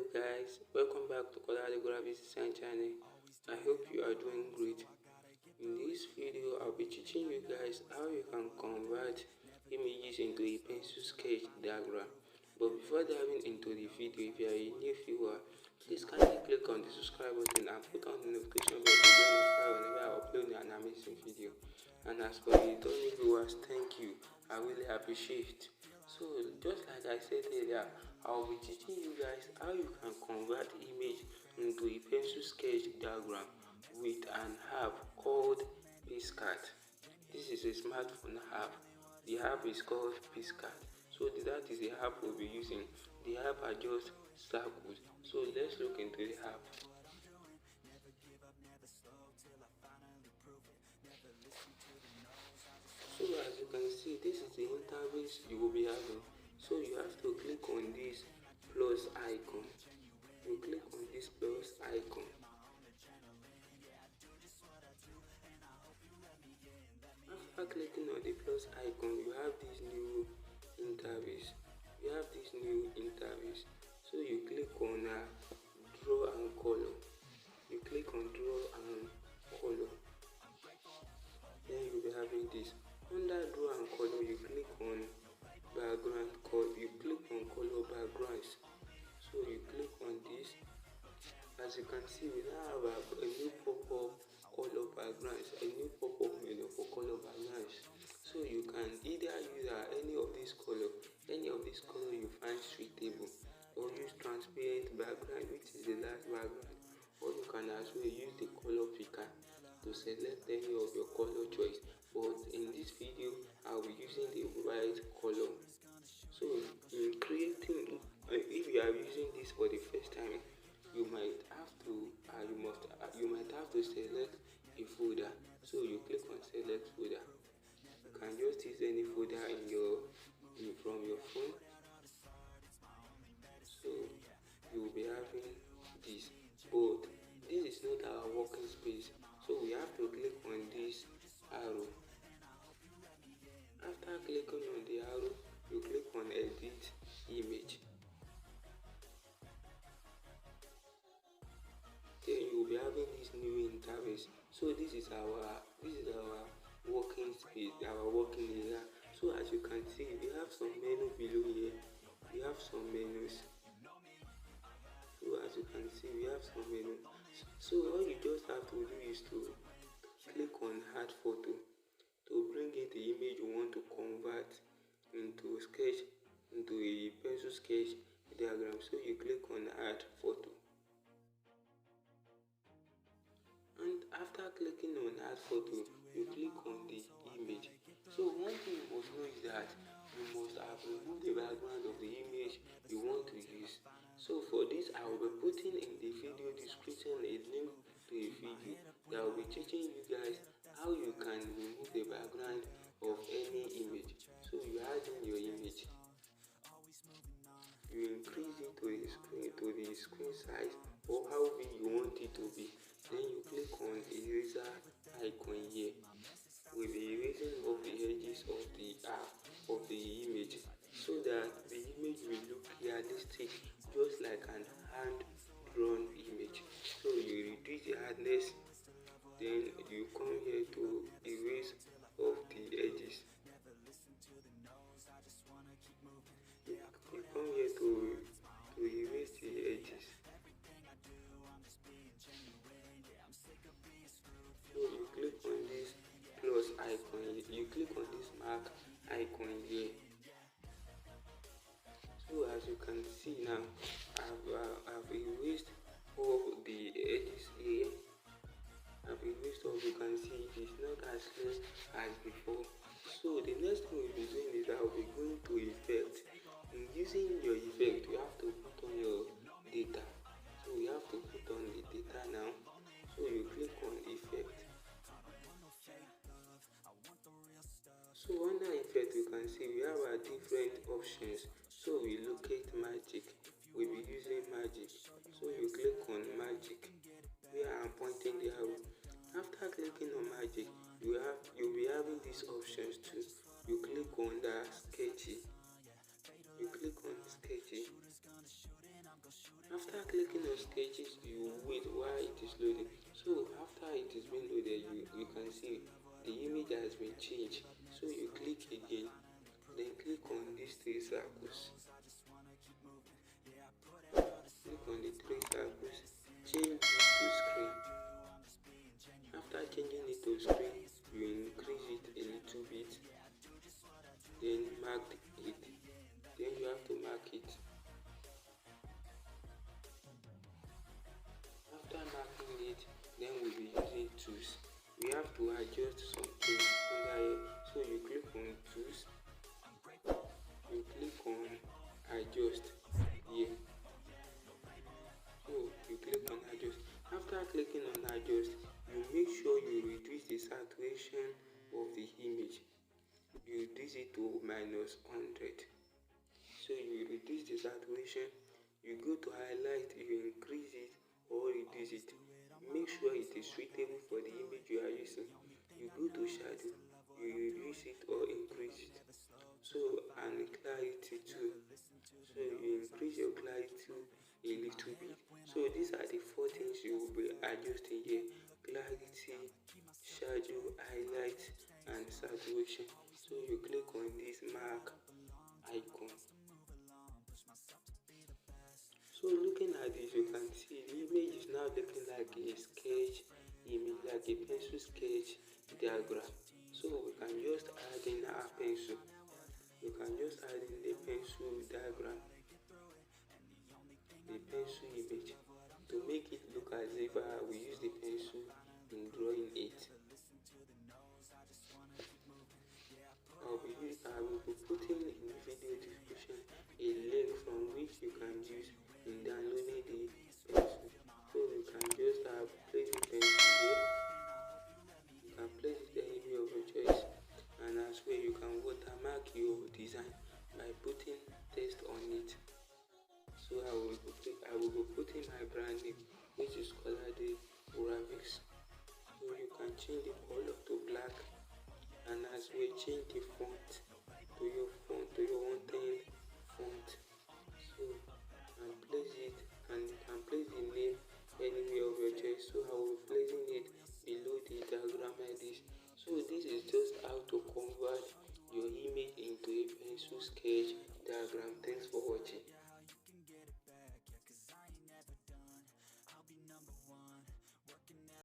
guys, welcome back to Colorado Graphics Design channel. I hope you are doing great. In this video, I'll be teaching you guys how you can convert images into a pencil sketch diagram. But before diving into the video, if you are a new viewer, please kindly click on the subscribe button and put on the notification bell to get notified whenever I upload an amazing video. And as for the returning viewers, thank you. I really appreciate. So just like I said earlier, I'll be teaching you guys how you can convert image into a pencil sketch diagram with an app called Piscart. This is a smartphone app. The app is called Piscart. So that is the app we'll be using. The app are just circles. So let's look into the app. So as you can see, this is the interface you will be having. So you have to click on this plus icon. You click on this plus icon. After clicking on the plus icon, you have this new interface. So you click on draw and color. You click on draw and color. Then you'll be having this. Under draw and color, you click on background color. You click on color backgrounds. So you click on this. As you can see, we now have a new pop-up color backgrounds, a new pop-up menu for color backgrounds. So you can either use any of these color you find suitable, or use transparent background, which is the last background, or you can as well use the color picker to select any of your color choice. But in this video, I'll be using the white color. So in creating, if you are using this for the first time, you might have to select a folder. So you click on select folder. You can just use any folder from your phone. So you will be having this, but this is not our working space. So we have to click on this arrow. After clicking on the arrow, you click on edit image. Then you will be having this new interface. So this is our working space, our working area. So as you can see, we have some menu below here. We have some menus. So as you can see, we have some menus. So all you just have to do is to click on add photo to bring in the image you want to convert into a pencil sketch diagram. So you click on add photo. And after clicking on add photo, you click on the image. So one thing you must know is that you must have removed the background of the image you want to use. So for this, I will be putting in the video description a link to a video that will be teaching you guys how you can remove the background of any image. So you add in your image. You increase it to the screen size or how big you want it to be. Then you click on eraser icon here. With the erasing of the edges of the image, so that the image will look realistic, just like an hand-drawn image. So you reduce the hardness, then you come here to erase of the edges. You come here to erase the edges. So you click on this plus icon, you click on this mark icon here. So as you can see now, I've erased all the edges here. You can see it is not as clear as before. So the next thing we'll be doing is I'll be going to effect. In using your effect, you have to put on your data. So we have to put on the data now. So you click on effect. So under effect, you can see we have our different options. So we locate magic. We'll be using magic. So you click on magic where I'm pointing the arrow. After clicking on magic, you'll be having these options too. You click on the sketchy. You click on sketchy. After clicking on sketches, you wait while it is loading. So after it is being loaded, you can see the image has been changed. So you click again, then click on these three circles. Click on the three circles, change it to screen. After changing it to screen, you increase it a little bit, then mark it. Then you have to mark it. After marking it, then we'll be using tools. We have to adjust something under here. So you click on tools, you click on adjust here. So you click on adjust. After clicking on adjust, you make sure you reduce the saturation of the image. You reduce it to -100. So you reduce the saturation, you go to highlight, you increase it or reduce it. Make sure it is suitable for the image you are using. You go to shadow, you reduce it or increase it. So and clarity too. So you increase your clarity a little bit. So these are the four things you will be adjusting here: clarity, shadow, highlight, and saturation. So you click on this mark icon. So looking at this, you can see the image is now looking like a sketch image, like a pencil sketch diagram. So we can just add in our pencil. You can just add in the pencil diagram, the pencil image, to make it look as if we use the pencil in drawing it. I will be putting in the video description a link from which you can use in downloading the pencil. So you can just place the pencil here. You can place it anywhere of your choice, and as well you can watermark your design by putting text on it. So I will be putting my brand name, which is Colade Graphics. So you can change the color to black, and as well change the font